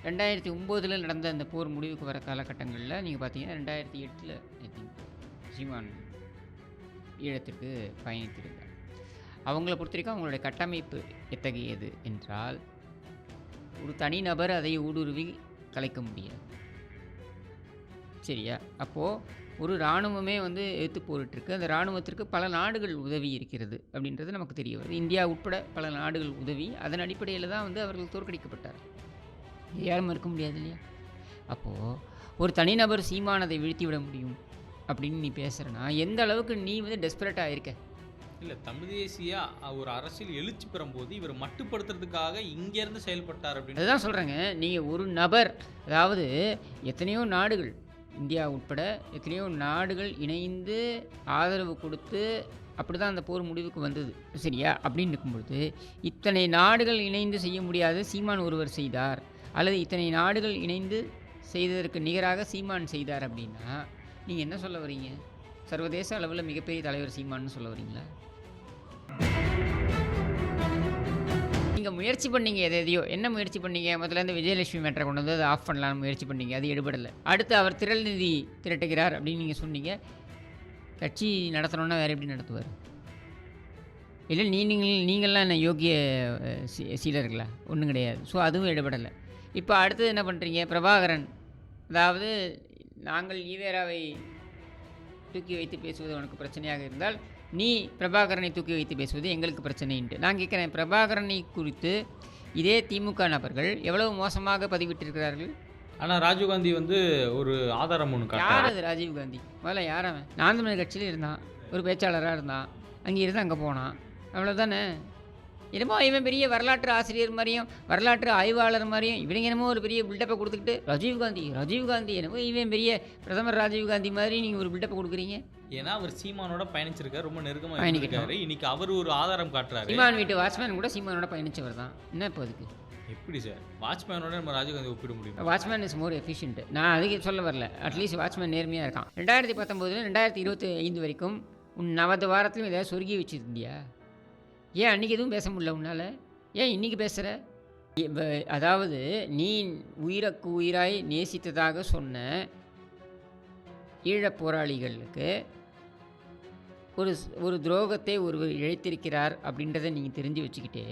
2009 நடந்த அந்த போர் முடிவுக்கு வர காலகட்டங்கள்ல நீங்க பார்த்தீங்கன்னா, 2008 ஐ திங்க் சீமான் ஈழத்திற்கு பயணித்திருந்தார். அவங்கள பொறுத்தவரைக்கும் அவங்களுடைய கட்டமைப்பு எத்தகையது என்றால், ஒரு தனிநபர் அதை ஊடுருவி கலைக்க முடியாது. சரியா? அப்போ ஒரு இராணுவமே எதிர்த்து போரிட்டுருக்கு. அந்த இராணுவத்திற்கு பல நாடுகள் உதவி இருக்கிறது அப்படின்றது நமக்கு தெரிய வருது. இந்தியா உட்பட பல நாடுகள் உதவி. அதன் அடிப்படையில தான் அவர்கள் தோற்கடிக்கப்பட்டார்கள். இது யாரும் மறுக்க முடியாது இல்லையா? அப்போ ஒரு தனிநபர் சீமான் அதை வீழ்த்திவிட முடியும் அப்படின்னு நீ பேசுறன்னா, எந்த அளவுக்கு நீ டெஸ்பரேட்டா இருக்க? இல்ல தமிழ் தேசியா ஒரு அரசியல் எழுச்சி பெறும்போது இவர் மட்டுப்படுத்துறதுக்காக இங்கேருந்து செயல்பட்டார் அப்படின்னு அதுதான் சொல்றேங்க. நீங்க ஒரு நபர், அதாவது எத்தனையோ நாடுகள், இந்தியா உட்பட எத்தனையோ நாடுகள் இணைந்து ஆதரவு கொடுத்து அப்படிதான் அந்த போர் முடிவுக்கு வந்தது. சரியா? அப்படின்னு இருக்கும்பொழுது, இத்தனை நாடுகள் இணைந்து செய்ய முடியாத சீமான் ஒருவர் செய்தார். அல்லது இத்தனை நாடுகள் இணைந்து செய்ததற்கு நிகராக சீமான் செய்தார் அப்படின்னா, நீங்க என்ன சொல்ல வரீங்க? சர்வதேச அளவுல மிகப்பெரிய தலைவர் சீமான்னு சொல்ல வரீங்களா? நீங்க முயற்சி பண்ணீங்க எதையோ. என்ன முயற்சி பண்ணீங்க? முதல்ல இந்த விஜயலட்சுமி மேட்டரை கொண்டு வந்து அதை ஆஃப் பண்ணலாம்னு முயற்சி பண்ணீங்க. அது எடுபடல. அடுத்து அவர் திரள் நிதி திரட்டுகிறார் அப்படின்னு நீங்க சொன்னீங்க. கட்சி நடத்தணும்னா வேற எப்படி நடத்துவார்? இல்ல நீங்கள்லாம் என்ன யோக்கிய சீலர்களா? ஒண்ணும் கிடையாது. ஸோ அதுவும் எடுபடல. இப்போ அடுத்தது என்ன பண்றீங்க? பிரபாகரன், அதாவது நாங்கள் ஈவேராவை தூக்கி வைத்து பேசுவது உனக்கு பிரச்சனையாக இருந்தால், நீ பிரபாகரனை தூக்கி வைத்து பேசுவது எங்களுக்கு பிரச்சனைன்ட்டு. நான் கேட்குறேன், பிரபாகரனை குறித்து இதே திமுக நபர்கள் எவ்வளவு மோசமாக பதிவிட்டிருக்கிறார்கள். ஆனால் ராஜீவ்காந்தி ஒரு ஆதாரம் ஒன்று யார் காட்டுறாரு. அது ராஜீவ்காந்தி? முதல்ல யார் அவன்? நான் தமிழர் கட்சியில் இருந்தான், ஒரு பேச்சாளராக இருந்தான், அங்கே இருந்து அங்கே போனான், அவ்வளோதானே. என்னமோ இவன் பெரிய வரலாற்று ஆசிரியர் மாதிரியும் வரலாற்று ஆய்வாளர் மாதிரியும் இவனுங்க என்னமோ ஒரு பெரிய பில்டப்பை கொடுத்துக்கிட்டு ராஜீவ்காந்தி என்னமோ இவன் பெரிய பிரதமர் ராஜீவ்காந்தி மாதிரி நீங்கள் ஒரு பில்டப்பை கொடுக்குறீங்க. ஏன்னா அவர் சீமானோட பயணிச்சிருக்காரு, ரொம்ப நெருக்கமாக பயணிக்கட்டும். இருக்காரு. இன்னைக்கு அவர் ஒரு ஆதாரம் காட்டுறாரு. சீமான் வீட்டு வாட்ச்மேன் கூட சீமானோட பயணிச்சவர் தான். என்ன இப்போ அதுக்கு? எப்படி சார் வாட்ச்மேனோட நம்ம ராஜீவ்காந்தி ஒப்பிட முடியும்? Watchman is more efficient. நான் அதுக்கு சொல்ல வரல. அட்லீஸ்ட் வாட்ச்மேன் நேர்மையாக இருக்கான். 2019 2025 வரைக்கும் உன் 40 வாரத்திலும் ஏதாவது சொருகி வச்சுருந்தியா? ஏன் அன்றைக்கி எதுவும் பேச முடியல உன்னால்? ஏன் இன்றைக்கி பேசுகிற? அதாவது நீ உயிருக்கு உயிராய் நேசித்ததாக சொன்ன ஈழப் போராளிகளுக்கு ஒரு துரோகத்தை ஒருவர் இழைத்திருக்கிறார் அப்படின்றத நீங்கள் தெரிஞ்சு வச்சுக்கிட்டு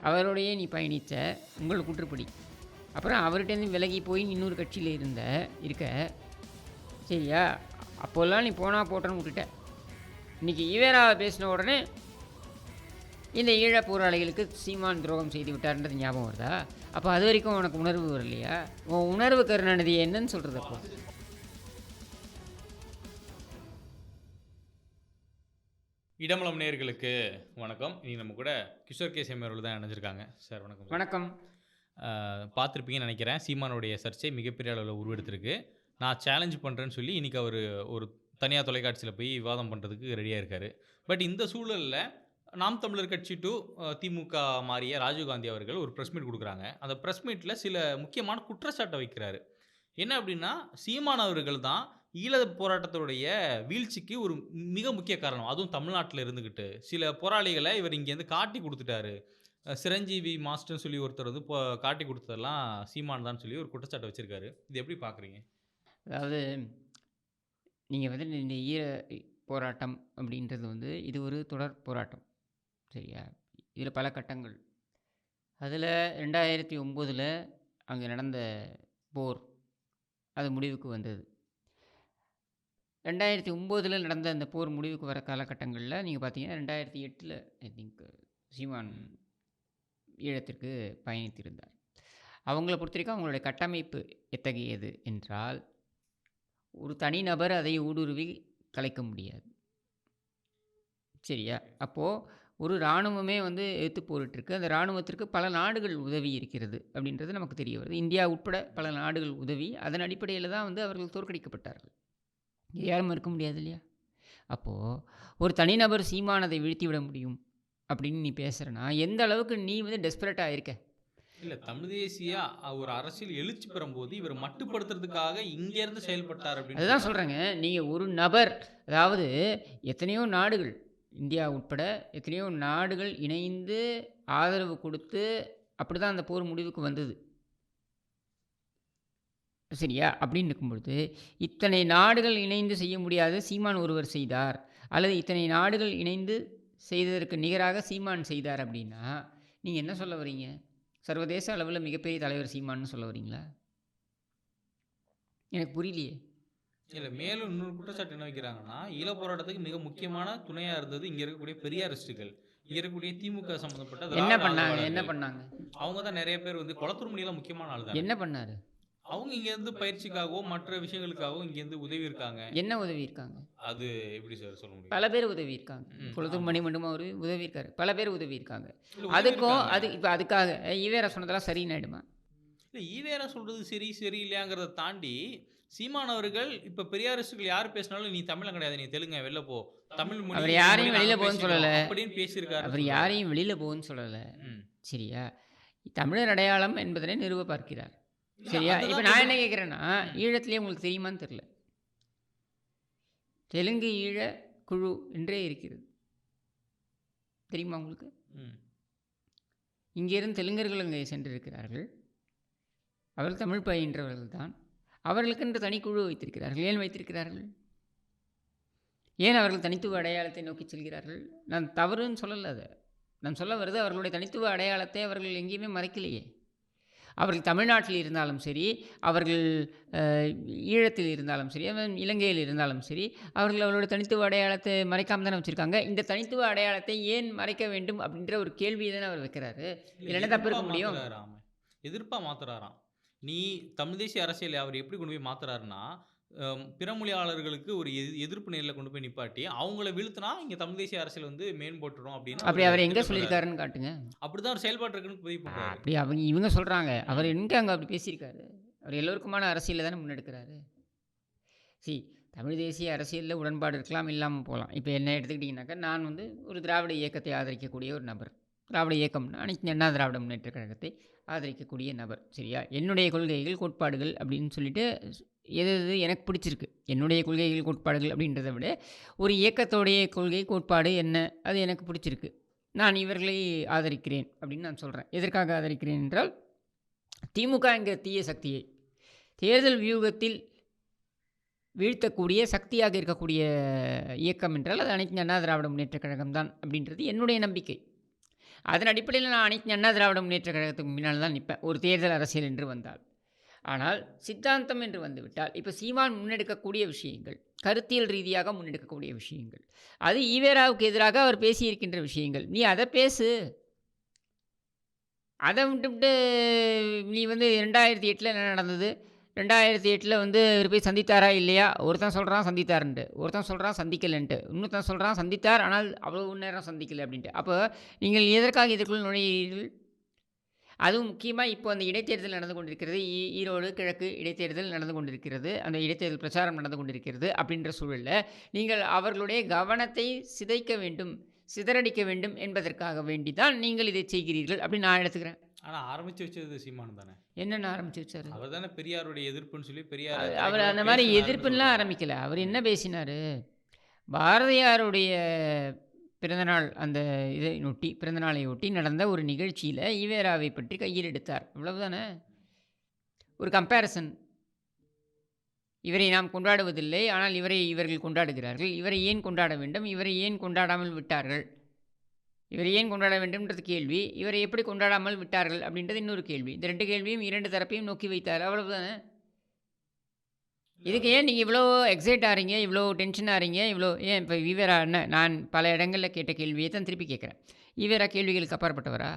அவரோடையே நீ பயணித்த உங்கள் குற்றப்படி, அப்புறம் அவர்கிட்டேருந்து விலகி போய் இன்னொரு கட்சியில் இருக்க சரியா? அப்போல்லாம் நீ போனால் போட்டோன்னு விட்டுட்ட. இன்றைக்கி ஈவேராவை பேசின உடனே இந்த ஈழப் போராளிகளுக்கு சீமான் துரோகம் செய்து விட்டார்ன்றது ஞாபகம் வருதா? அப்போ அது வரைக்கும் உனக்கு உணர்வு வரலையா? உன் உணர்வு கருணாநிதியை என்னன்னு சொல்கிறது? அப்போ இடமலம் நேயர்களுக்கு வணக்கம். இன்னைக்கு நம்ம கூட கிஷோர் கே சேமர்கள் தான் இணைஞ்சிருக்காங்க. சார் வணக்கம். வணக்கம். பார்த்துருப்பீங்கன்னு நினைக்கிறேன். சீமானுடைய சர்ச்சை மிகப்பெரிய அளவில் உருவெடுத்திருக்கு. நான் சேலஞ்ச் பண்ணுறேன்னு சொல்லி இன்றைக்கி அவர் ஒரு தனியார் தொலைக்காட்சியில் போய் விவாதம் பண்ணுறதுக்கு ரெடியாக இருக்கார். பட் இந்த சூழலில் நாம் தமிழர் கட்சி டு திமுக மாறிய ராஜீவ்காந்தி அவர்கள் ஒரு ப்ரெஸ் மீட் கொடுக்குறாங்க. அந்த ப்ரெஸ் மீட்டில் சில முக்கியமான குற்றச்சாட்டை வைக்கிறாரு. என்ன அப்படின்னா, சீமான் அவர்கள் தான் ஈழ போராட்டத்துடைய வீழ்ச்சிக்கு ஒரு மிக முக்கிய காரணம். அதுவும் தமிழ்நாட்டில் இருந்துக்கிட்டு சில போராளிகளை இவர் இங்கேருந்து காட்டி கொடுத்துட்டாரு. சிரஞ்சீவி மாஸ்டர்னு சொல்லி ஒருத்தர் காட்டி கொடுத்ததெல்லாம் சீமான் தான் சொல்லி ஒரு குற்றச்சாட்டை வச்சுருக்காரு. இது எப்படி பார்க்குறீங்க? அதாவது நீங்கள் இந்த ஈழ போராட்டம் அப்படின்றது இது ஒரு தொடர் போராட்டம். சரியா? இதில் பல கட்டங்கள். அதில் 2009 அங்கே நடந்த போர் அது முடிவுக்கு வந்தது. 2009 நடந்த அந்த போர் முடிவுக்கு வர காலகட்டங்களில் நீங்கள் பார்த்தீங்கன்னா, 2008 ஐ திங்க் சீமான் ஈழத்திற்கு பயணித்திருந்தார். அவங்கள பொறுத்தவரைக்கும் அவங்களுடைய கட்டமைப்பு எத்தகையது என்றால், ஒரு தனிநபர் அதை ஊடுருவி கலைக்க முடியாது. சரியா? அப்போது ஒரு இராணுவமே எதிர்த்து போரிட்டுருக்கு. அந்த இராணுவத்திற்கு பல நாடுகள் உதவி இருக்கிறது அப்படின்றது நமக்கு தெரிய வருது. இந்தியா உட்பட பல நாடுகள் உதவி. அதன் அடிப்படையில் தான் அவர்கள் தோற்கடிக்கப்பட்டார்கள். இது யாரும் மறுக்க முடியாது இல்லையா? அப்போது ஒரு தனிநபர் சீமான் அதை வீழ்த்திவிட முடியும் அப்படின்னு நீ பேசுகிறனா, எந்த அளவுக்கு நீ டெஸ்பரேட்டாக இருக்க? இல்ல தமிழ் தேசியா ஒரு அரசியல் எழுச்சி பெறும்போது இவர் மட்டுப்படுத்துறதுக்காக இங்கேருந்து செயல்பட்டார் அப்படின்னு அதுதான் சொல்கிறேங்க. நீங்கள் ஒரு நபர், அதாவது எத்தனையோ நாடுகள், இந்தியா உட்பட எத்தனையோ நாடுகள் இணைந்து ஆதரவு கொடுத்து அப்படி தான் அந்த போர் முடிவுக்கு வந்தது. சரியா? அப்படின்னு இருக்கும்பொழுது, இத்தனை நாடுகள் இணைந்து செய்ய முடியாத சீமான் ஒருவர் செய்தார். அல்லது இத்தனை நாடுகள் இணைந்து செய்ததற்கு நிகராக சீமான் செய்தார் அப்படின்னா, நீங்க என்ன சொல்ல வரீங்க? சர்வதேச அளவுல மிகப்பெரிய தலைவர் சீமான்னு சொல்ல வரீங்களா? எனக்கு புரியலையே. இல்ல மேலும் இன்னொரு குற்றச்சாட்டு என்ன வைக்கிறாங்கன்னா, ஈழப் போராட்டத்துக்கு மிக முக்கியமான துணையா இருந்தது இங்க இருக்கக்கூடிய பெரியாரிஸ்டுகள். இங்க இருக்கக்கூடிய திமுக சம்மந்தப்பட்ட என்ன திராவிட பண்ணாங்க? என்ன ஆதரவாளர்கள். பண்ணாங்க? அவங்க தான் நெறைய பேர் வந்து கொளத்தூர்மணிலாம் முக்கியமான ஆள் தானே. என்ன பண்ணாரு? அவங்க இங்கேருந்து பயிற்சிக்காகவும், மற்ற விஷயங்களுக்காகவும் இங்கேருந்து உதவி இருக்காங்க. என்ன உதவி இருக்காங்க? அது எப்படி சார் சொல்ல முடியும்? பல பேர் உதவி இருக்காங்க. ம். குளத்தூர் ஆமா. மணிமண்டபம் அவரு உதவி இருக்காரு. பல பேர் உதவி இருக்காங்க. இல்ல உதவி அதுக்கும் இருக்காங்க. இப்ப அதுக்காக ஈவேரா சொன்னதெல்லாம் சரின்னு ஆயிடுமா? இல்ல ஈவேரா சொல்றது சரி, சரியில்லையாங்கிறத தாண்டி, சீமான் அவர்கள் இப்ப பெரியாரிஸ்டுகள் யார் பேசினாலும், "நீ தமிழன் கிடையாது. நீ தெலுங்கன் வெளில போ. தமிழ் மொழி அவர் மொழி யாரையும் நாங்க வெளியில போன்னு பேசிக்கிறோம்." சொல்லல. அப்படின்னு பேசியிருக்காருன்னு அவர் சொல்றாரு. யாரையும் வெளியில போன்னு சொல்லல. ம். சரியா? தமிழர் அடையாளம் என்பதனை நிறுவ பார்க்கிறார். இல்ல சரியா? இப்ப அதுதான் நான் சொல்றேன். என்ன கேட்கிறேன்னா, ம். ஈழத்திலே உங்களுக்கு தெரியுமான்னு தெரியல. தெலுங்கு ஈழ குழு என்றே இருக்கிறது. தெரியுமா உங்களுக்கு? ம். இங்கிருந்து தெலுங்கர்கள் அங்கே சென்றிருக்கிறார்கள். அவர்கள் தமிழ் பயின்றவர்கள் தான். அவர்களுக்கென்று தனிக்குழு வைத்திருக்கிறார்கள். ஏன் வைத்திருக்கிறார்கள்? ஏன் அவர்கள் தனித்துவ அடையாளத்தை நோக்கி செல்கிறார்கள்? நான் தவறுன்னு சொல்லல அத. நான் சொல்ல வருது அவர்களுடைய தனித்துவ அடையாளத்தை அவர்கள் எங்கேயுமே மறைக்கலையே. அவர்கள் தமிழ்நாட்டில் இருந்தாலும் சரி, அவர்கள் ஈழத்தில் இருந்தாலும் சரி, இலங்கையில் இருந்தாலும் சரி, அவர்கள் அவர்களுடைய தனித்துவ அடையாளத்தை மறைக்காம தானே வச்சுருக்காங்க. இந்த தனித்துவ அடையாளத்தை ஏன் மறைக்க வேண்டும் அப்படின்ற ஒரு கேள்வியை தானே அவர் வைக்கிறாரு. இல்ல இதில் என்ன தப்பு எதிர்ப்பா இருக்க முடியும்? மாத்துறாராம். எதிர்ப்பா மாத்துறாராம். நீ தமிழ் தேசிய அரசியலை அவர் எப்படி கொண்டு போய் மாத்துறாருன்னா, பிற மொழியாளர்களுக்கு ஒரு எதிர்ப்பு நிலையில கொண்டு போய் நிப்பாட்டி, அவங்கள வீழ்த்துனா இங்க தமிழ் தேசிய அரசியல் வந்து மேம்பட்டுரும் அப்படின்னு அப்படி அவரு அவர் எங்கே திட்டமிடுறாரு. சொல்லியிருக்காருன்னு காட்டுங்க. அப்படிதான் ஒரு செயல்பாடு இருக்குன்னு பதிவு பண்றாரு. அப்படி இவங்க சொல்கிறாங்க. ம். அவர் எங்கே அங்கே அப்படி பேசியிருக்காரு? அவர் எல்லோருக்குமான அரசியலை தானே முன்னெடுக்கிறாரு. தமிழ் தேசிய அரசியலில் உடன்பாடு இருக்கலாம், இல்லாமல் போகலாம். இப்போ என்ன எடுத்துக்கிட்டிங்கனாக்கா, நான் வந்து ஒரு திராவிட இயக்கத்தை ஆதரிக்கக்கூடிய ஒரு நபர். திராவிட இயக்கம்னா அனைத்து அண்ணா திராவிட முன்னேற்றக் கழகத்தை ஆதரிக்கக்கூடிய நபர். சரியா? என்னுடைய கொள்கைகள், கோட்பாடுகள் அப்படின்னு சொல்லிட்டு எது எது எனக்கு பிடிச்சிருக்கு. என்னுடைய கொள்கைகள், கோட்பாடுகள் அப்படின்றத விட ஒரு இயக்கத்தோடைய கொள்கை, கோட்பாடு என்ன அது எனக்கு பிடிச்சிருக்கு. நான் இவர்களை ஆதரிக்கிறேன் அப்படின்னு நான் சொல்கிறேன். எதற்காக ஆதரிக்கிறேன் என்றால், திமுக என்கிற தீய சக்தியை தேர்தல் வியூகத்தில் வீழ்த்தக்கூடிய சக்தியாக இருக்கக்கூடிய இயக்கம் என்றால் அது அனைத்து அண்ணா திராவிட முன்னேற்றக் கழகம் தான் அப்படின்றது என்னுடைய நம்பிக்கை. அதன் அடிப்படையில் நான் அனைத்து அண்ணா திராவிட முன்னேற்றக் கழகத்துக்கு முன்னால் தான் நிற்பேன், ஒரு தேர்தல் அரசியல் என்று வந்தால். ஆனால் சித்தாந்தம் என்று வந்துவிட்டால், இப்போ சீமான் முன்னெடுக்கக்கூடிய விஷயங்கள், கருத்தியல் ரீதியாக முன்னெடுக்கக்கூடிய விஷயங்கள், அது ஈவேராவுக்கு எதிராக அவர் பேசியிருக்கின்ற விஷயங்கள். நீ அதை பேசு. அதை விட்டுவிட்டு நீ வந்து 2008 என்ன நடந்தது? 2008 வந்து இவர் போய் சந்தித்தாரா இல்லையா? ஒருத்தன் சொல்கிறான் சந்தித்தாருன்ட்டு, ஒருத்தன் சொல்கிறான் சந்திக்கலைன்ட்டு, இன்னொருத்தன் சொல்கிறான் சந்தித்தார் ஆனால் அவ்வளோ நேரம் சந்திக்கலை அப்படின்ட்டு. அப்போ நீங்கள் எதற்காக இதற்குள் நுழைகிறீர்கள்? அதுவும் முக்கியமாக இப்போ அந்த இடைத்தேர்தல் நடந்து கொண்டிருக்கிறது. ஈரோடு கிழக்கு இடைத்தேர்தல் நடந்து கொண்டிருக்கிறது. அந்த இடைத்தேர்தல் பிரச்சாரம் நடந்து கொண்டிருக்கிறது. அப்படின்ற சூழலில் நீங்கள் அவர்களுடைய கவனத்தை சிதைக்க வேண்டும், சிதறடிக்க வேண்டும் என்பதற்காக வேண்டி தான் நீங்கள் இதை செய்கிறீர்கள் அப்படின்னு நான் எடுத்துக்கிறேன். ஆனா ஆரம்பிச்சு வச்சது சீமான் தானே. என்னென்ன ஆரம்பிச்சு வச்சாரு? அவர் தானே பெரியாருடைய எதிர்ப்புன்னு சொல்லி பெரியார் அவர் அந்த மாதிரி எதிர்ப்புலாம் ஆரம்பிக்கல. அவர் என்ன பேசினார்? பாரதியாருடைய பிறந்தநாள் அந்த பிறந்தநாளை ஒட்டி நடந்த ஒரு நிகழ்ச்சியில் ஈவேராவை பற்றி கையில் எடுத்தார். அவ்வளவுதானே. ஒரு கம்பேரிசன். இவரை நாம் கொண்டாடுவதில்லை, ஆனால் இவர்கள் கொண்டாடுகிறார்கள். இவரை ஏன் கொண்டாட வேண்டும்? இவரை ஏன் கொண்டாடாமல் விட்டார்கள்? இவரை ஏன் கொண்டாட வேண்டும்ன்றது கேள்வி. இவரை எப்படி கொண்டாடாமல் விட்டார்கள் அப்படின்றது இன்னொரு கேள்வி. இந்த 2 கேள்வியும் 2 தரப்பையும் நோக்கி வைத்தார். அவ்வளவுதானே. இதுக்கு ஏன் நீங்கள் இவ்வளோ எக்ஸைட் ஆகிறீங்க, இவ்வளோ டென்ஷன் ஆகிறீங்க, இவ்வளோ ஏன்? இப்போ ஈவேரா என்ன, நான் பல இடங்களில் கேட்ட கேள்வியை தான் திருப்பி கேட்குறேன். ஈவேரா கேள்விகளுக்கு அப்பாற்பட்டவரா?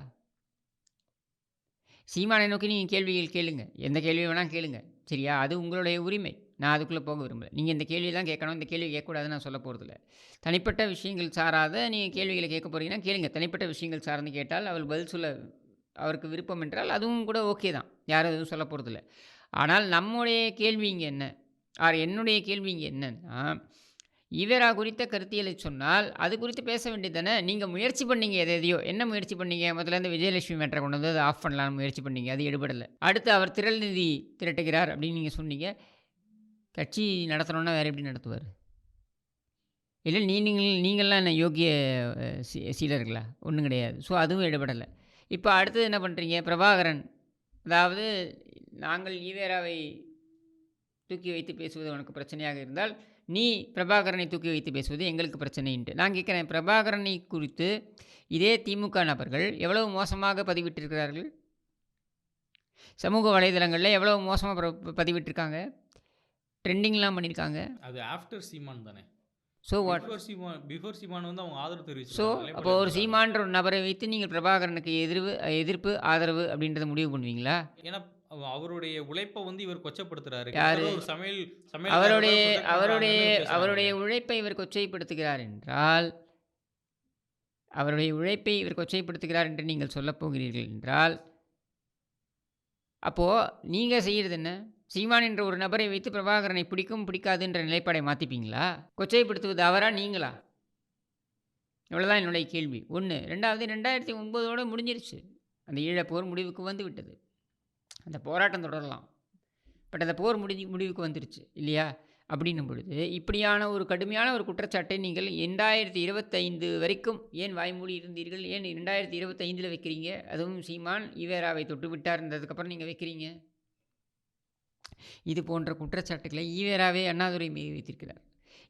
சீமானை நோக்கி நீங்கள் கேள்விகள் கேளுங்க, எந்த கேள்வி வேணால் கேளுங்க. சரியா? அது உங்களுடைய உரிமை. நான் அதுக்குள்ளே போக விரும்பலை. நீங்கள் இந்த கேள்வி தான் கேட்கணும், இந்த கேள்வி கேட்கக்கூடாதுன்னு நான் சொல்ல போகிறதில்ல. தனிப்பட்ட விஷயங்கள் சாராத நீங்கள் கேள்விகளை கேட்க போகிறீங்கன்னா கேளுங்க. தனிப்பட்ட விஷயங்கள் சார்ந்து கேட்டால் அவள் பதில் சொல்ல அவருக்கு விருப்பம் என்றால் அதுவும் கூட ஓகே தான். யாரும் எதுவும் சொல்ல போகிறதில்ல. ஆனால் நம்முடைய கேள்வி இங்கே என்ன, என்னுடைய கேள்வி இங்கே என்னன்னா, ஈவேரா குறித்த கருத்தியலை சொன்னால் அது குறித்து பேச வேண்டியது தானே. நீங்கள் முயற்சி பண்ணீங்க, எதையோ என்ன முயற்சி பண்ணீங்க? முதல்ல இந்த விஜயலட்சுமி மேட்டரை கொண்டு வந்து அதை ஆஃப் பண்ணலான்னு முயற்சி பண்ணீங்க, அது எடுபடலை. அடுத்து அவர் திரள் நிதி திரட்டுகிறார் அப்படின்னு நீங்கள் சொன்னீங்க. கட்சி நடத்தணுன்னா வேறு எப்படி நடத்துவார்? இல்லை நீங்கள்லாம் என்ன யோகிய சீடர்களா? ஒன்றும் கிடையாது. ஸோ அதுவும் எடுபடலை. இப்போ அடுத்தது என்ன பண்ணுறீங்க? பிரபாகரன், அதாவது நாங்கள் ஈவேராவை தூக்கி வைத்து பேசுவது உனக்கு பிரச்சனையாக இருந்தால் நீ பிரபாகரனை தூக்கி வைத்து பேசுவது எங்களுக்கு பிரச்சனைன்ட்டு நான் கேட்குறேன். பிரபாகரனை குறித்து இதே திமுக நபர்கள் எவ்வளவு மோசமாக பதிவிட்டிருக்கிறார்கள். சமூக வலைதளங்களில் எவ்வளவு மோசமாக பதிவிட்டிருக்காங்க, ட்ரெண்டிங்லாம் பண்ணியிருக்காங்க. அது ஆஃப்டர் சீமான் தானே. So what? பிஃபோர் சீமான் வந்து அவங்க ஆதரவு ஸோ தெரிவிச்சிருக்காங்களே, அப்போ ஒரு சீமான்ற ஒரு நபரை வைத்து நீங்கள் பிரபாகரனுக்கு எதிர்ப்பு ஆதரவு அப்படின்றத முடிவு பண்ணுவீங்களா? ஏன்னா அவருடைய உழைப்பை வந்து இவர் கொச்சப்படுத்துறாரு. யாரு? ஒரு சமையல் அவருடைய சமையல்காரரை அவருடைய பேசுறாங்க. அவருடைய உழைப்பை இவர் கொச்சைப்படுத்துகிறார் என்றால், அவருடைய உழைப்பை இவர் கொச்சைப்படுத்துகிறார் என்று நீங்கள் சொல்லப் போகிறீர்கள் என்றால், அப்போது நீங்கள் செய்கிறது என்ன? சீமான் என்ற ஒரு நபரை வைத்து பிரபாகரனை பிடிக்கும் பிடிக்காதுன்ற நிலைப்பாடை மாற்றிப்பீங்களா? கொச்சைப்படுத்துவது அவரா நீங்களா? இவ்வளோதான் என்னுடைய கேள்வி. ஒன்று. ரெண்டாவது, 2009 முடிஞ்சிருச்சு. அந்த ஈழப்போர் முடிவுக்கு வந்து விட்டது. அந்த போராட்டம் தொடரலாம். பட் அந்த போர் முடிவுக்கு வந்துருச்சு இல்லையா? அப்படின்னும் பொழுது இப்படியான ஒரு கடுமையான ஒரு குற்றச்சாட்டை நீங்கள் 2025 வரைக்கும் ஏன் வாய்மூடி இருந்தீர்கள்? ஏன் 2025 வைக்கிறீங்க? அதுவும் சீமான் ஈவேராவை தொட்டு விட்டார்ன்றதுக்கப்புறம் நீங்கள் வைக்கிறீங்க. இது போன்ற குற்றச்சாட்டுக்களை ஈவேராவே அண்ணாதுரை மீது வைத்திருக்கிறார்.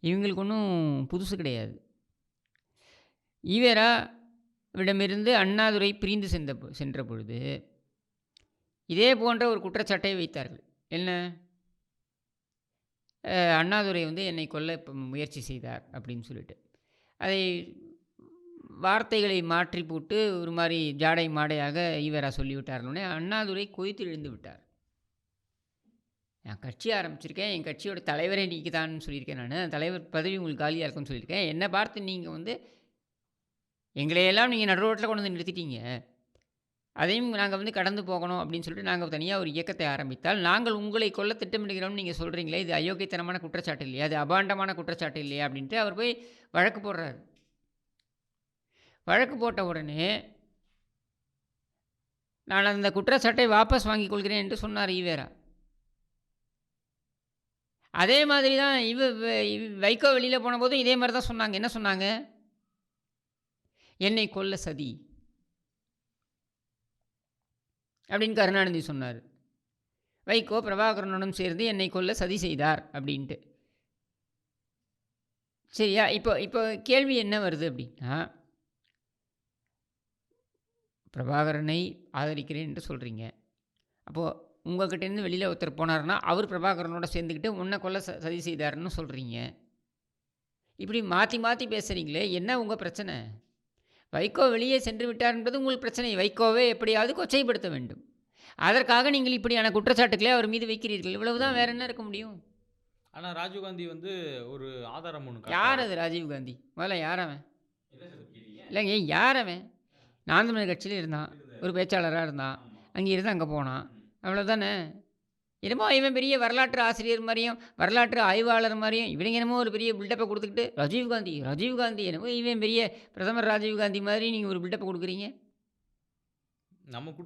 இவங்களுக்கு ஒன்றும் புதுசு கிடையாது. ஈவேராவிடமிருந்து அண்ணாதுரை பிரிந்து சென்ற பொழுது இதே போன்ற ஒரு குற்றச்சாட்டை வைத்தார்கள். என்ன? அண்ணாதுரை வந்து என்னை கொல்ல முயற்சி செய்தார் அப்படின்னு சொல்லிட்டு, அதை வார்த்தைகளை மாற்றி போட்டு ஒரு மாதிரி ஜாடை மாடையாக ஈவேரா சொல்லிவிட்டார்னே அண்ணாதுரை கொதித்து எழுந்து விட்டார். நான் கட்சி ஆரம்பிச்சிருக்கேன், என் கட்சியோட தலைவரை நீக்கிதான்னு சொல்லியிருக்கேன். நான் தலைவர் பதவி உங்களுக்கு காலியாக இருக்குன்னு சொல்லியிருக்கேன். என்னை பார்த்து நீங்கள் வந்து எங்களையெல்லாம் நீங்கள் நடு ரோட்டில் கொண்டு வந்து நிறுத்திட்டீங்க, அதையும் நாங்கள் வந்து கடந்து போகணும் அப்படின்னு சொல்லிட்டு நாங்கள் தனியாக ஒரு இயக்கத்தை ஆரம்பித்தால் நாங்கள் உங்களை கொல்ல திட்டமிடுகிறோம்னு நீங்கள் சொல்கிறீங்களே, இது அயோக்கியத்தனமான குற்றச்சாட்டு இல்லையா? அது அபாண்டமான குற்றச்சாட்டு இல்லையா? அப்படின்ட்டு அவர் போய் வழக்கு போடுறாரு. வழக்கு போட்ட உடனே நான் அந்த குற்றச்சாட்டை வாபஸ் வாங்கிக் கொள்கிறேன் என்று சொன்னார் ஈவேரா. அதே மாதிரி தான் வைகோ வெளியில் போன போதும் இதே மாதிரி தான் சொன்னாங்க. என்ன சொன்னாங்க? என்னை கொல்ல சதி அப்படின்னு கருணாநிதி சொன்னார். வைகோ பிரபாகரனுடன் சேர்ந்து என்னை கொல்ல சதி செய்தார் அப்படின்ட்டு. சரியா? இப்போ கேள்வி என்ன வருது அப்படின்னா, பிரபாகரனை ஆதரிக்கிறேன் என்று சொல்கிறீங்க. அப்போது உங்கள்கிட்டேருந்து வெளியில் ஒருத்தர் போனார்னா அவர் பிரபாகரனோட சேர்ந்துக்கிட்டு உன்னை கொல்ல சதி செய்தார்னு சொல்கிறீங்க. இப்படி மாற்றி மாற்றி பேசுகிறீங்களே, என்ன உங்கள் பிரச்சனை? வைகோ வெளியே சென்று விட்டார் என்பது உங்கள் பிரச்சனை. வைகோவை எப்படியாவது கொச்சைப்படுத்த வேண்டும். அதற்காக நீங்கள் இப்படியான குற்றச்சாட்டுக்களை அவர் மீது வைக்கிறீர்கள். இவ்வளவுதான், வேற என்ன இருக்க முடியும்? ஆனால் ராஜீவ்காந்தி வந்து ஒரு ஆதாரம் ஒன்று. யார் அது ராஜீவ்காந்தி? முதல்ல யார் அவன்? இல்லைங்க, யார் அவன்? நாம் தமிழர் கட்சியில் இருந்தான், ஒரு பேச்சாளராக இருந்தான், அங்கே இருந்து அங்கே போனான், அவ்வளோதானே. என்னமோ இவன் பெரிய வரலாற்று ஆசிரியர் மாதிரியும் வரலாற்று ஆய்வாளர் மாதிரியும் இவனுங்க என்னமோ ஒரு பெரிய பில்டப்பை கொடுத்துக்கிட்டு ராஜீவ்காந்தி என்னமோ இவன் பெரிய பிரதமர் ராஜீவ்காந்தி மாதிரி நீங்கள் ஒரு பில்டப்பை கொடுக்குறீங்க.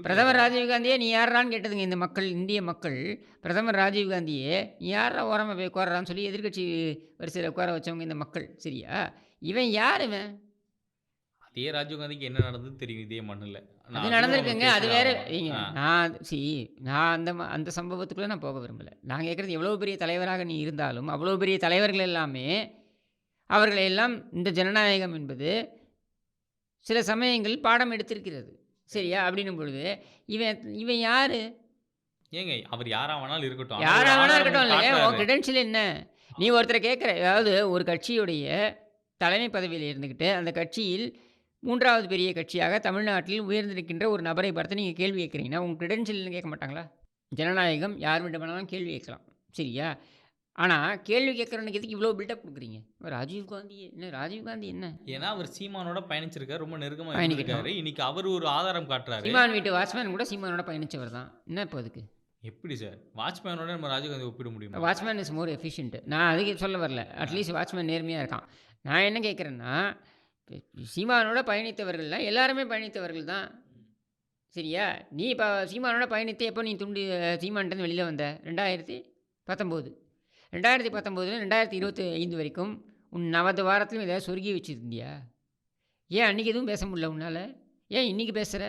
பிரதமர் ராஜீவ்காந்தியே நீ யாரான்னு கேட்டதுங்க இந்த மக்கள், இந்திய மக்கள். பிரதமர் ராஜீவ்காந்தியே நீ யாரா ஓரமாக போய் உட்காரான்னு சொல்லி எதிர்கட்சி வரிசையில் உட்கார வச்சவங்க இந்த மக்கள். சரியா? இவன் யார்? இவன் அதே ராஜீவ்காந்திக்கு என்ன நடந்தது தெரியும் இதே மண்ணில். அது நடந்திருக்குங்க, அது வேறு. நான் அந்த சம்பவத்துக்குள்ளே நான் போக விரும்பலை. நான் கேட்குறது, எவ்வளோ பெரிய தலைவராக நீ இருந்தாலும் அவ்வளோ பெரிய தலைவர்கள் எல்லாமே அவர்களையெல்லாம் இந்த ஜனநாயகம் என்பது சில சமயங்களில் பாடம் எடுத்திருக்கிறது. சரியா? அப்படின்னும் பொழுது இவன் யார்? ஏங்க அவர் யாரா வேணாலும் இருக்கட்டும், இல்லையா? உன் கிரெடென்ஷியல் என்ன? நீ ஒருத்தரை கேட்குற, அதாவது ஒரு கட்சியுடைய தலைமை பதவியில் இருந்துக்கிட்டு அந்த கட்சியில் 3வது பெரிய கட்சியாக தமிழ்நாட்டில் உயர்ந்திருக்கின்ற ஒரு நபரை பார்த்து நீங்கள் கேள்வி கேட்குறீங்கன்னா உங்கள் கிரெடென்ஷியல்னு கேட்க மாட்டாங்களா? ஜனநாயகம் யார் வேண்டுமானாலும் கேள்வி கேட்கலாம். சரியா? ஆனால் கேள்வி கேட்குறவனுக்கு எதுக்கு இவ்வளோ பில்டப் கொடுக்குறீங்க? ராஜீவ்காந்தி என்ன? ஏன்னா அவர் சீமானோட பயணிச்சிருக்காரு, ரொம்ப நெருக்கமாக பயணிக்கிறாரு. இன்னைக்கு அவர் ஒரு ஆதாரம் காட்டுறாரு. சீமான் வீட்டு வாட்ச்மேன் கூட சீமானோட பயணிச்சவர் தான். என்ன இப்போ அதுக்கு? எப்படி சார் வாட்ச்மேனோட நம்ம ராஜீவ்காந்தி ஒப்பிட முடியும்? Watchman is more efficient. நான் அதுக்கு சொல்ல வரல. அட்லீஸ்ட் வாட்ச்மேன் நேர்மையாக இருக்கான். நான் என்ன கேட்குறேன்னா, சீமானோட பயணித்தவர்கள்லாம் எல்லாருமே பயணித்தவர்கள் தான். சரியா? நீ இப்போ சீமானோட பயணித்து எப்போ நீ சீமான்ட்டு வெளியில் வந்த? 2019. 2019 2025 வரைக்கும் உன் 40 வாரத்திலும் ஏதாவது சொருகி வச்சுருந்தியா? ஏன் அன்றைக்கி எதுவும் பேச முடியல உன்னால்? ஏன் இன்றைக்கி பேசுகிற?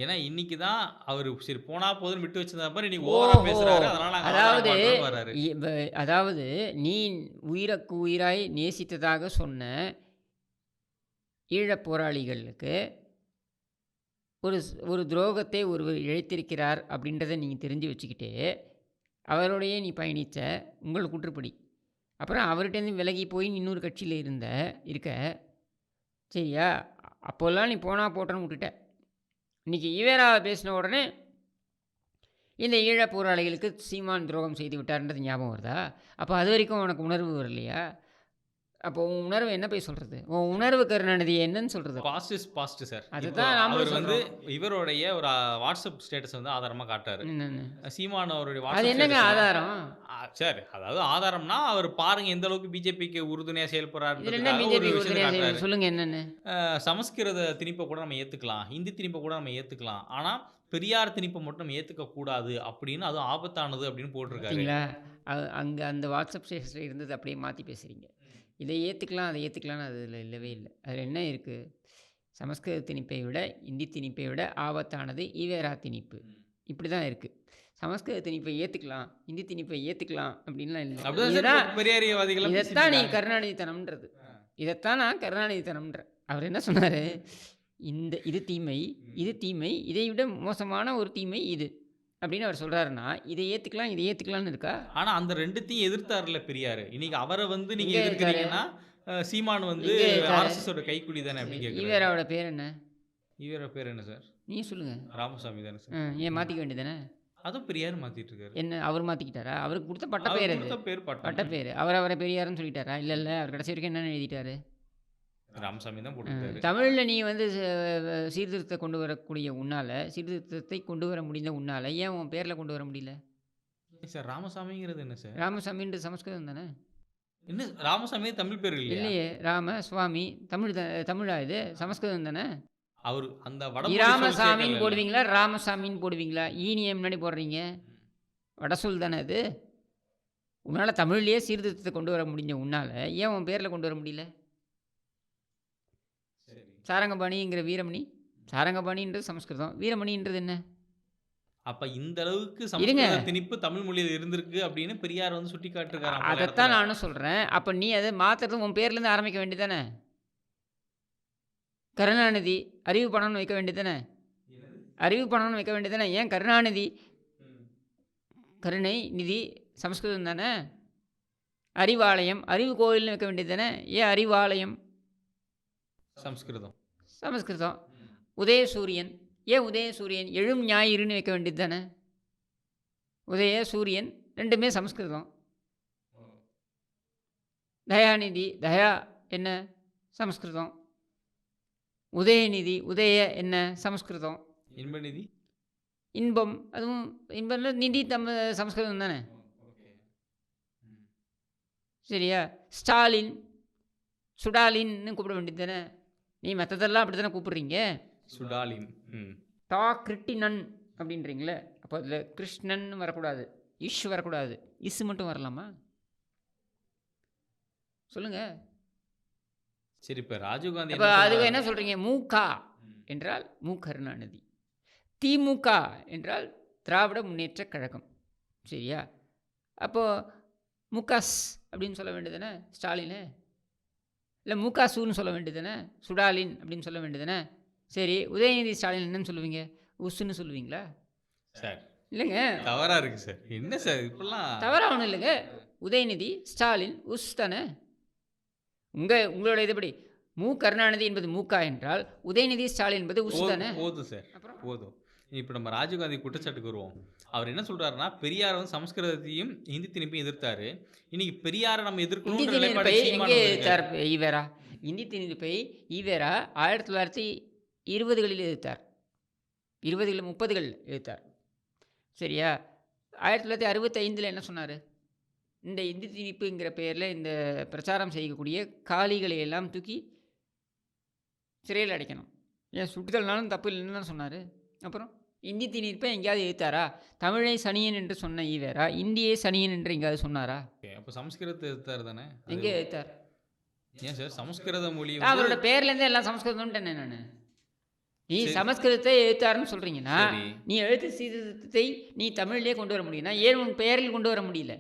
ஏன்னா இன்னைக்கு தான் அவரு சரி போனா போதுன்னு விட்டு வச்சிருந்த மாதிரி இன்னைக்கு ஓவரா ஓஹோ! பேசுறாரு. அதனால நாங்க ஆதரவு அதாவது பண்றோம்னு வர்றாரு. அதாவது நீ உயிருக்கு உயிராய் நேசித்ததாக சொன்ன ஈழப் போராளிகளுக்கு ஒரு துரோகத்தை ஒருவர் இழைத்திருக்கிறார் அப்படின்றத நீங்க தெரிஞ்சு வச்சுக்கிட்டு, அவரோடையே நீ பயணிச்ச, உங்கள் குற்றப்படி. அப்புறம் அவர்ட்டேருந்து விலகி போய் இன்னொரு கட்சியில இருக்க. சரியா? அப்போலாம் நீ போனா போட்டுன்னு விட்டுட்ட. இன்னைக்கு ஈவேரா பேசின உடனே, இந்த ஈழப் போராளிகளுக்கு சீமான் துரோகம் செய்து விட்டார்ன்றது ஞாபகம் வருதா? அப்போ அதுவரைக்கும் உனக்கு உணர்வு வரலையா? அப்போ உன் உணர்வு என்ன போய் சொல்றது? உன் உணர்வு கருணாநிதி என்னன்னு சொல்றது? Past is past sir. இப்போ அதுதான் நாமளும் அவர் வந்து சொல்றோம். இவருடைய ஒரு வாட்ஸ்அப் ஸ்டேட்டஸ் வந்து ஆதாரமா காட்டுறாரு. என்னன்னு? சீமான் அவருடைய அது வாட்ஸ்அப் என்னங்க ஸ்டேட்டஸ்ல ஆதாரம்? சார் அதாவது ஆதாரம்னா அவர் பாருங்க எந்த அளவுக்கு பிஜேபிக்கு உறுதுணையா இதில என்ன செயல்படுறாருன்றதுக்காக ஒரு பிஜேபி விஷயத்த உறுதுணையா செய்யுது? காட்டுறாரு. சொல்லுங்க என்னன்னு? சமஸ்கிருத திணிப்பை கூட நம்ம ஏத்துக்கலாம். ஹிந்தி திணிப்பை கூட நம்ம ஏத்துக்கலாம். ஆனா பெரியார் திணிப்பை மட்டும் நம்ம ஏத்துக்க கூடாது அப்படின்னு அது ஆபத்தானது அப்படின்னு போட்டிருக்காரு. பார்த்தீங்களா? அங்க அந்த வாட்ஸ்அப் ஸ்டேட்டஸ்ல இருந்தது அப்படியே மாத்தி பேசுறீங்க. இதை ஏத்துக்கலாம், அதை ஏத்துக்கலாம்னு அதில இல்லவே இல்ல. அதில என்ன இருக்கு? சமஸ்கிருத திணிப்பை விட, இந்தி திணிப்பை விட ஆபத்தானது ஈவேரா திணிப்பு. இப்படி தான் இருக்கு. சமஸ்கிருத திணிப்பை ஏத்துக்கலாம், இந்தி திணிப்பை ஏத்துக்கலாம் அப்படின்லாம் இல்ல. அப்படிதான் சார் இதுதான் இப்ப பெரியாரியவாதிகள் பேசிட்டு இதைத்தான் நீ இருக்காங்க. கருணாநிதித்தனம்ன்றது. இதைத்தான் நான் கருணாநிதித்தனம்ன்றேன். அவர் என்ன சொன்னாரு? இது தீமை, இதை விட மோசமான ஒரு தீமை இது. அப்படின்னு அவர் சொல்றாருன்னா, இதை ஏத்துக்கலாம், இதை ஏத்துக்கலாம்னு இருக்கா? ஆனா அந்த 2த்தையும் எதிர்த்தாருல்ல பெரியாரு. இன்னைக்கு அவர வந்து நீங்க எங்க இருக்காரு? எதிர்க்கிறீங்கன்னா, சீமான் வந்து எங்க இருக்காரு? ஆர்எஸ்எஸோட கைக்கூலி தானே அப்படின்னு கேட்கிறாரு. ஈவேராவோட பேர் என்ன? இவர பேர் என்ன சார்? நீ சொல்லுங்க. ராமசாமி தானே சார்? ஏன் மாத்திக்க வேண்டியதானே? அதுவும் பெரியார் மாத்திட்டு இருக்காரு. என்ன அவர் மாத்திக்கிட்டாரா? அவருக்கு கொடுத்த பட்ட அவர் பேர் அது. கொடுத்த பேர் பட்டம். பட்ட பேரு. அவரை பெரியாருன்னு சொல்லிட்டாரா? இல்ல. அவர் கடைசி வரைக்கும் என்னன்னு எழுதிட்டாரு? ராமசாமி தான் போட்டுருக்காரு. தமிழ்ல நீ வந்து சீர்திருத்தத்தை கொண்டு வரக்கூடிய உன்னால, சீர்திருத்தத்தை கொண்டு வர முடிந்த உன்னால, ஏன் உன் பேர்ல கொண்டு வர முடியல? சார் ராமசாமிங்கிறது என்ன சார்? ராமசாமின்றது சமஸ்கிருதம் தானே? என்ன ராமசாமி தமிழ் பேர் இல்லையா? இல்லையே. ராம, சுவாமி தமிழா இது? சமஸ்கிருதம் தானே? அவரு அந்த வடமொழி சொல் இராமசாமின்னு சேர்க்கல. போடுவீங்களா? ராமசாமின்னு போடுவீங்களா? ஈனிய முன்னாடி போடுறீங்க. வடசொல் தானே அது? உன்னால தமிழ்லயே சீர்திருத்தத்தை கொண்டு வர முடிஞ்ச உன்னால, ஏன் உன் பேர்ல கொண்டு வர முடியல? சரி. சாரங்கபாணிங்கிற வீரமணி. சாரங்கபாணின்றது சமஸ்கிருதம். வீரமணின்றது என்ன? அப்ப இந்த அளவுக்கு இருங்க. சமஸ்கிருத திணிப்பு தமிழ் மொழியில இருந்திருக்கு அப்படின்னு பெரியார் வந்து சுட்டி காட்டுறாரு. அதைத்தான் நானும் சொல்றேன். அப்ப நீ அதை மாத்துறது உன் பேர்லேருந்து ஆரம்பிக்க வேண்டியதானே? கருணாநிதி அறிவு பணம்னு வைக்க வேண்டியதானே? அறிவு பணம்னு வைக்க வேண்டியதானே? ஏன் கருணாநிதி? கருணை நிதி சமஸ்கிருதம் தானே? அறிவாலயம் அறிவு கோயில்னு வைக்க வேண்டியது தானே? ஏன் அறிவாலயம்? சமஸ்கிருதம். சமஸ்கிருதம். உதயசூரியன் ஏன் உதயசூரியன்? எழும் ஞாயிறுன்னு வைக்க வேண்டியது தானே? உதய சூரியன் ரெண்டுமே சமஸ்கிருதம். தயாநிதி தயா என்ன? சமஸ்கிருதம். உதயநிதி உதய என்ன? சமஸ்கிருதம். இன்பநிதி. இன்பம் அதுவும் இன்பம் நிதி சமஸ்கிருதம் தானே? சரியா? ஸ்டாலின் சுடாலின்னு கூப்பிட வேண்டியது தானே? நீ மற்றதெல்லாம் அப்படி தானே கூப்பிடுறீங்க. சுடாலின். டா கிருட்டினன் அப்படின்றீங்களே, அப்போ அதில் கிருஷ்ணன் வரக்கூடாது, இஷ் வரக்கூடாது, இஸ் மட்டும் வரலாமா? சொல்லுங்க. சரி இப்ப ராஜீவ்காந்தி அப்போ என்ன அதுக்கு சொல்றாரு? என்ன சொல்கிறீங்க? மூகா என்றால் மு கருணாநிதி, திமுக என்றால் திராவிட முன்னேற்றக் கழகம். சரியா? அப்போது முகாஸ் அப்படின்னு சொல்ல வேண்டியது தானே ஸ்டாலினு? இல்லை முகாசூன்னு சொல்ல வேண்டியது தானே? சுடாலின் அப்படின்னு சொல்ல வேண்டியது தானே? சரி, உதயநிதி ஸ்டாலின் என்னன்னு சொல்லுவீங்க? உஸ்ன்னு சொல்லுவீங்களா? சார் இல்லைங்க, தவறா இருக்கு சார். என்ன சார் இப்பெல்லாம்? தவறாக ஒன்றும் இல்லைங்க. உதயநிதி ஸ்டாலின் உஸ் தானே? உங்களோட இதுபடி மு கருணாநிதி என்பது மூகா என்றால் உதயநிதி ஸ்டாலின் என்பது உஸ் தானே? போதும் சார், அப்புறம் போதும். இப்போ நம்ம ராஜீவ்காந்தி குற்றச்சாட்டுக்கு வருவோம். அவர் என்ன சொல்றாருன்னா, பெரியார் வந்து சமஸ்கிருதத்தையும் இந்தி திணிப்பையும் எதிர்த்தாரு. இன்னைக்கு பெரியாரை நம்ம இந்தி எதிர்க்கணும்ன்ற திணிப்பை நிலைப்பாடு சீமான் எங்கே வந்திருக்காரு. எதிர்த்தார் ஈவேரா? இந்தி திணிப்பை ஈவேரா 1920களில் எதிர்த்தார். 20கள் 30கள் எதிர்த்தார். சரியா? 1965 என்ன சொன்னார்? இந்த இந்தி திணிப்புங்கிற பெயரில் இந்த பிரச்சாரம் செய்யக்கூடிய காளிகளை எல்லாம் தூக்கி சிறையில் அடைக்கணும். ஏன் சுட்டுதல்னாலும் தப்பு இல்லைன்னு சொன்னார். அப்புறம் இந்தி திணிப்பை எங்கேயாவது எதிர்த்தாரா? தமிழை சனியன் என்று சொன்ன ஈவேரா இந்தியை சனியன் என்று எங்கேயாவது சொன்னாரா? அப்போ சமஸ்கிருதத்தை எதிர்த்தாரு தானே? எங்கே எதிர்த்தார்? ஏன் சார் சமஸ்கிருத மொழி அவரோட பேர்லேருந்தே எல்லாம் சமஸ்கிருதம்ட்டேனே நான். நீ சரி. சமஸ்கிருதத்தை எழுத்தாருன்னு சொல்கிறீங்கன்னா சரி. நீ எழுத்து சீர்திருத்தத்தை நீ தமிழ்லேயே கொண்டு வர முடியும்னா ஏன் உன் பெயரில் கொண்டு வர முடியல?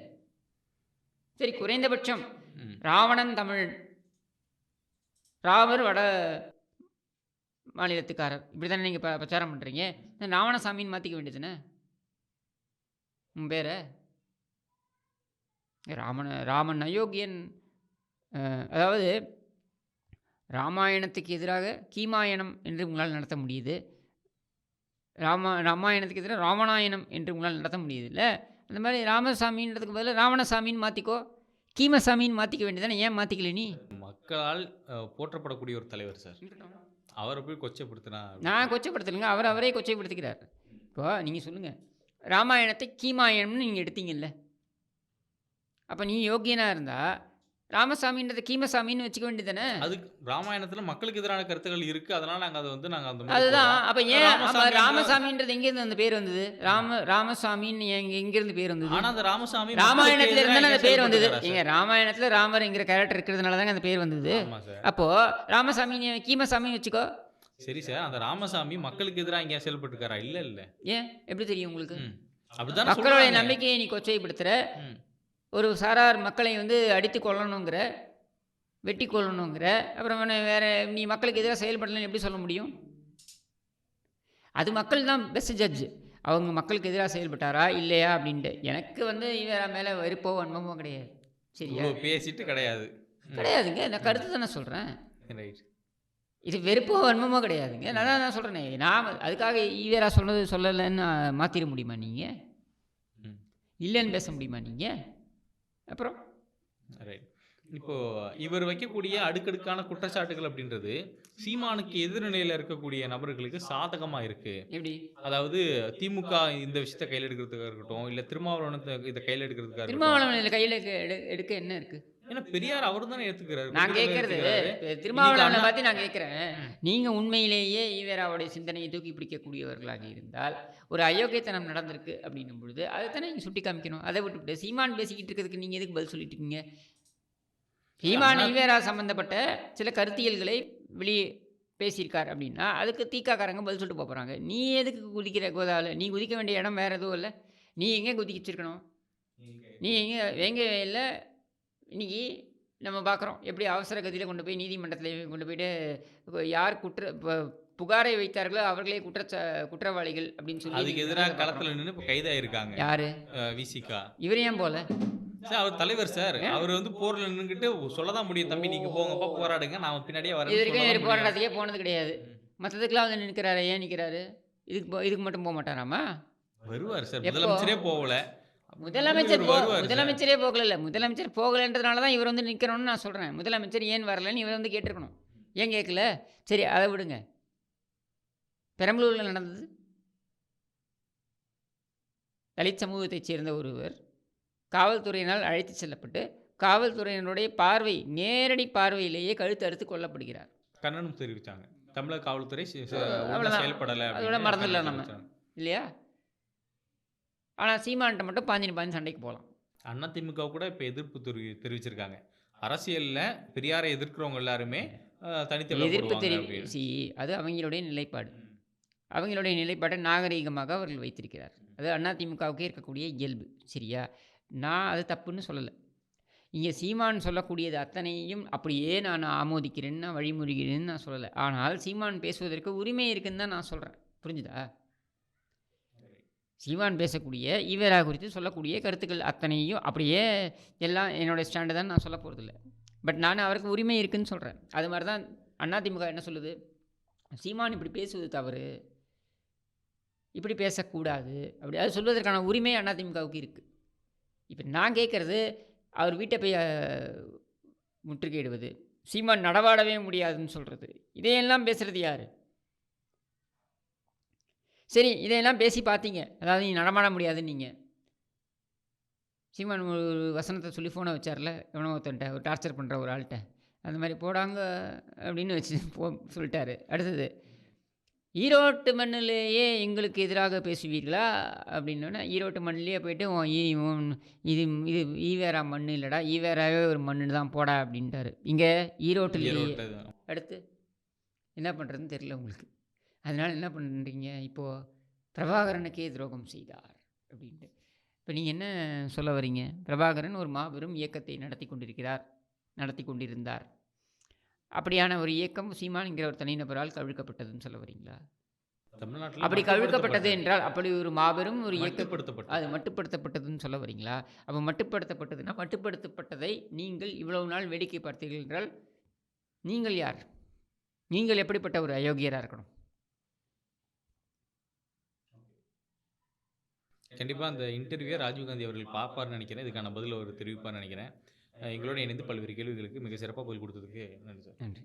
சரி, குறைந்தபட்சம் ம். ராவணன் தமிழ், ராமர் வட மாநிலத்துக்காரர், இப்படி தானே நீங்கள் பிரச்சாரம் பண்ணுறீங்க. ராவணசாமின்னு மாற்றிக்க வேண்டியதுதானே உன் பேரை? ராமன் அயோக்கியன். அதாவது ராமாயணத்துக்கு எதிராக கீமாயணம் என்று உங்களால் நடத்த முடியுது. ராமாயணத்துக்கு எதிராக ராவணாயணம் என்று உங்களால் நடத்த முடியுது இல்லை? அந்த மாதிரி ராமசாமின்றதுக்கு பதிலாக ராவணசாமின்னு மாற்றிக்கோ, கீமசாமின்னு மாற்றிக்க வேண்டியதானே, ஏன் மாற்றிக்கல நீ? மக்களால் போற்றப்படக்கூடிய ஒரு தலைவர் சார். அவரை போய் கொச்சைப்படுத்தினா நான் கொச்சைப்படுத்தலைங்க, அவரே கொச்சைப்படுத்திக்கிறார். இப்போ நீங்கள் சொல்லுங்கள், ராமாயணத்தை கீமாயணம்னு நீங்கள் எடுத்தீங்கல்ல, அப்போ நீ யோக்கியனாக இருந்தால் ராமசாமின்றதை கீமசாமின்னு வச்சுக்க வேண்டியதானே? அதுக்கு ராமாயணத்துல மக்களுக்கு எதிரான கருத்துக்கள் இருக்கு. அதனால நாங்க அதை வந்து நாங்க அந்த மாதிரி அதுதான். போடுறோம். அப்போ ஏன் ராமசாமின்ற- ராமசாமின்றது எங்கேருந்து அந்த பேர் வந்தது? ராமசாமின்னு எங்கேருந்து பேர் வந்தது? ஆனா அந்த ராமசாமி ராமாயணத்துல மக்களுக்கு இருந்தானே எதிரா அந்த பேர் வந்தது. செயல்பட்டிருக்காரா ஏங்க, சார்? ராமாயணத்தில் ராமர்ங்கிற கேரக்டர் இருக்கிறதுனால தாங்க அந்த பேர் வந்தது. ஆமா சார். அப்போது ராமசாமி கீமசாமின்னு வச்சுக்கோ. சரி சார், அந்த ராமசாமி மக்களுக்கு எதிராக எங்கேயா செயல்பட்டுருக்காரா? இல்ல இல்ல. ஏன் எப்படி தெரியும் உங்களுக்கு? ம். அப்படிதானே மக்களுடைய சொல்றாங்க. நம்பிக்கையை நீ கொச்சைப்படுத்துகிற, ம். ஒரு சாரார் மக்களை வந்து அடித்து கொல்லணுங்கிற, வெட்டி கொல்லணுங்கிற, அப்புறம் வேறு நீ மக்களுக்கு எதிராக செயல்படலன்னு எப்படி சொல்ல முடியும்? அது மக்கள் தான் பெஸ்ட் ஜட்ஜு. அவங்க மக்களுக்கு எதிராக செயல்பட்டாரா இல்லையா அப்படின்ட்டு. எனக்கு வந்து இவர மேலே வெறுப்போ வன்மமோ கிடையாது. சரியா? இவ்வளவு பேசிட்டு கிடையாது. கிடையாதுங்க, நான் கருத்து தானே சொல்கிறேன். ரைட். இது வெறுப்போ வன்மமோ கிடையாதுங்க. நான் சொல்கிறேனே, நான் அதுக்காக ஈவேரா சொன்னது சொல்லலைன்னு மாற்றிட முடியுமா நீங்கள்? ம். இல்லைன்னு பேச முடியுமா நீங்கள்? அப்புறம் ரைட். இப்போ இவர் வைக்கக்கூடிய அடுக்கடுக்கான குற்றச்சாட்டுகள் அப்படின்றது சீமானுக்கு எதிர்நிலையில இருக்கக்கூடிய நபர்களுக்கு சாதகமா இருக்கு. எப்படி? அதாவது திமுக இந்த விஷயத்தை கையில் எடுக்கிறதுக்காக இருக்கட்டும், இல்ல திருமாவளவன் இதை கையில் எடுக்கிறதுக்காக இருக்கட்டும். திருமாவளவன் கையில் எடுக்க என்ன இருக்குது? ஏன்னா பெரியார் அவர் தானே ஏத்துக்கிறாரு. நான் குற்றங்களை கேட்கறது ஏத்துக்கிறாரு. திருமாவளவனை இன்னைக்கு பற்றி நான் கேட்குறேன். நீங்கள் உண்மையிலேயே ஈவேராவுடைய சிந்தனையை தூக்கி பிடிக்கக்கூடியவர்களாக இருந்தால், ஒரு அயோக்கியத்தனம் நடந்திருக்கு அப்படின்னும் பொழுது அதை தானே நீங்கள் சுட்டி காமிக்கணும். அதை விட்டுவிட்டு சீமான் பேசிக்கிட்டு இருக்கிறதுக்கு நீங்கள் எதுக்கு பதில் சொல்லிட்டு இருக்கீங்க? சீமான் ஈவேரா சம்மந்தப்பட்ட சில கருத்தியல்களை வெளியே பேசியிருக்கார் அப்படின்னா அதுக்கு தீக்காக்காரங்க பதில் சொல்லிட்டு போகிறாங்க. நீ எதுக்கு குதிக்கிற கோதாவில்? நீ குதிக்க வேண்டிய இடம் வேறு எதுவும் இல்லை. நீ எங்கே குதிச்சிருக்கணும்? நீ எங்கே இல்லை. இன்றைக்கி நம்ம பார்க்குறோம் எப்படி அவசர கதியில் கொண்டு போய் நீதிமன்றத்தில் கொண்டு போய்ட்டு யார் புகாரை வைத்தார்களோ அவர்களே குற்றவாளிகள் அப்படின்னு சொல்லி அதுக்கு எதிராக களத்துல நின்று இப்போ கைதாயிருக்காங்க. யாரு? விசிகா. இவர் ஏன் போல? சார் அவர் தலைவர் சார். அவர் வந்து போர்ல நின்னுகிட்டு சொல்லதான் முடியும், தம்பி நீங்க போங்கப்பா போராடுங்க, நான் பின்னாடியே இது வரேன். வரைக்கும் இவர் போராட்டத்துக்கே போனது கிடையாது. மற்றதுக்கெல்லாம் வந்து நிற்கிறாரு. ஏன் நிற்கிறாரு? இதுக்கு மட்டும் போக மாட்டாராமா? வருவார் சார். எப்போ? முதலமைச்சரே போகல. முதலமைச்சர் இவர் வருவார் சார். முதலமைச்சரே போகல. முதலமைச்சர் போகலன்றதுனால தான் இவர் வந்து நிற்கணும்னு நான் சொல்கிறேன். முதலமைச்சர் ஏன் வரலன்னு இவர் வந்து கேட்டிருக்கணும். ஏன் கேட்கல? சரி, அதை விடுங்க. பெரம்பலூரில் நடந்தது, தலித் சமூகத்தைச் சேர்ந்த ஒருவர் காவல்துறையினால் அழைத்து செல்லப்பட்டு காவல்துறையினுடைய நேரடி பார்வையிலேயே கழுத்து அறுத்து கொல்லப்படுகிறார். கண்ணனும் தெரிவிச்சாங்க. தமிழக காவல்துறை அவ்வளவுதான். செயல்படலை அதோட அப்படின்னு மறந்துடலாம் கண்ணன் நம்ம. தெரிவிச்சாங்க. இல்லையா? ஆனால் சீமான்ட்ட மட்டும் பாஞ்சு சண்டைக்கு போகலாம். அதிமுக கூட இப்போ எதிர்ப்பு தெரிவிச்சிருக்காங்க. அரசியல்ல பெரியாரை எதிர்க்கிறவங்க எல்லாருமே தனித்து எதிர்ப்பு அப்படின்னு. அது அவங்களுடைய நிலைப்பாடு. அவங்களுடைய நிலைப்பாட்டை நாகரீகமாக அவர்கள் வைத்திருக்கிறார். அது அதிமுகவுக்கே இருக்கக்கூடிய இயல்பு. சரியா? நான் அது தப்புன்னு சொல்லலை. இங்கே சீமான் சொல்லக்கூடியது அத்தனையும் அப்படியே நான் ஆமோதிக்கிறேன்னு, நான் வழிமுறைகிறேன்னு நான் சொல்லலை. ஆனால் சீமான் பேசுவதற்கு உரிமை இருக்குன்னு தான் நான் சொல்கிறேன். புரிஞ்சுதா? சீமான் பேசக்கூடிய ஈவேரா குறித்து சொல்லக்கூடிய கருத்துக்கள் அத்தனையும் அப்படியே எல்லாம் என்னோடய ஸ்டாண்டு தான் நான் சொல்ல போகிறதில்ல. பட் நான் அவருக்கு உரிமை இருக்குதுன்னு சொல்கிறேன். அது மாதிரி தான் அதிமுக என்ன சொல்லுது? சீமான் இப்படி பேசுவது தவறு, இப்படி பேசக்கூடாது, அப்படி அது சொல்வதற்கான உரிமை அதிமுகவுக்கு இருக்குது. இப்போ நான் கேட்குறது, அவர் வீட்டை போய் முற்றுகையிடுவது, சீமான் நடவாடவே முடியாதுன்னு சொல்கிறது, இதையெல்லாம் பேசுகிறது யார்? சரி, இதையெல்லாம் பேசி பார்த்தீங்க, அதாவது நீ நடமாட முடியாதுன்னு நீங்கள். சீமான் ஒரு வசனத்தை சொல்லி ஃபோனை வச்சார்ல, எவனோ ஒருத்தன்ட்ட, ஒரு டார்ச்சர் பண்ணுற ஒரு ஆள்கிட்ட, அந்த மாதிரி போடாங்க அப்படின்னு வச்சு சொல்லிட்டாரு. அடுத்தது, ஈரோட்டு மண்ணிலேயே எங்களுக்கு எதிராக பேசுவீர்களா அப்படின்னோடனே, ஈரோட்டு மண்ணிலேயே போயிட்டு இது இது ஈவேரா மண் இல்லைடா, ஈவேராவே ஒரு மண்ணு தான் போடா அப்படின்ட்டாரு. இங்கே ஈரோட்டிலேயே. அடுத்து என்ன பண்ணுறதுன்னு தெரியல உங்களுக்கு. அதனால என்ன பண்ணுறீங்க, இப்போது பிரபாகரனுக்கே துரோகம் செய்தார் அப்படின்ட்டு. இப்போ நீங்கள் என்ன சொல்ல வரீங்க? பிரபாகரன் ஒரு மாபெரும் இயக்கத்தை நடத்தி கொண்டிருந்தார். அப்படியான ஒரு இயக்கம் சீமான் என்கிற ஒரு தனிநபரால் கவிழ்க்கப்பட்டதுன்னு சொல்ல வரீங்களா? தமிழ்நாட்டுல அப்படி கவிழ்க்கப்பட்டது மட்டுப்படுத்தப்பட்டது. என்றால், அப்படி ஒரு மாபெரும் ஒரு மட்டுப்படுத்தப்பட்டது. அது மட்டுப்படுத்தப்பட்டதுன்னு சொல்ல வரீங்களா? அப்போ மட்டுப்படுத்தப்பட்டதுன்னா, மட்டுப்படுத்தப்பட்டதை நீங்கள் இவ்வளவு நாள் வேடிக்கை பார்த்தீர்கள் என்றால், நீங்கள் யார்? நீங்கள் எப்படிப்பட்ட ஒரு அயோக்கியரா இருக்கணும்? கண்டிப்பா அந்த இன்டர்வியூ ராஜீவ்காந்தி அவர்கள் பார்ப்பார்ன்னு நினைக்கிறேன். இதுக்கான பதில அவர் தெரிவிப்பார்ன்னு நினைக்கிறேன். எங்களோட இணைந்து பல்வேறு கேள்விகளுக்கு மிக சிறப்பா பதில் குடுத்ததுக்கு நன்றி சார். நன்றி.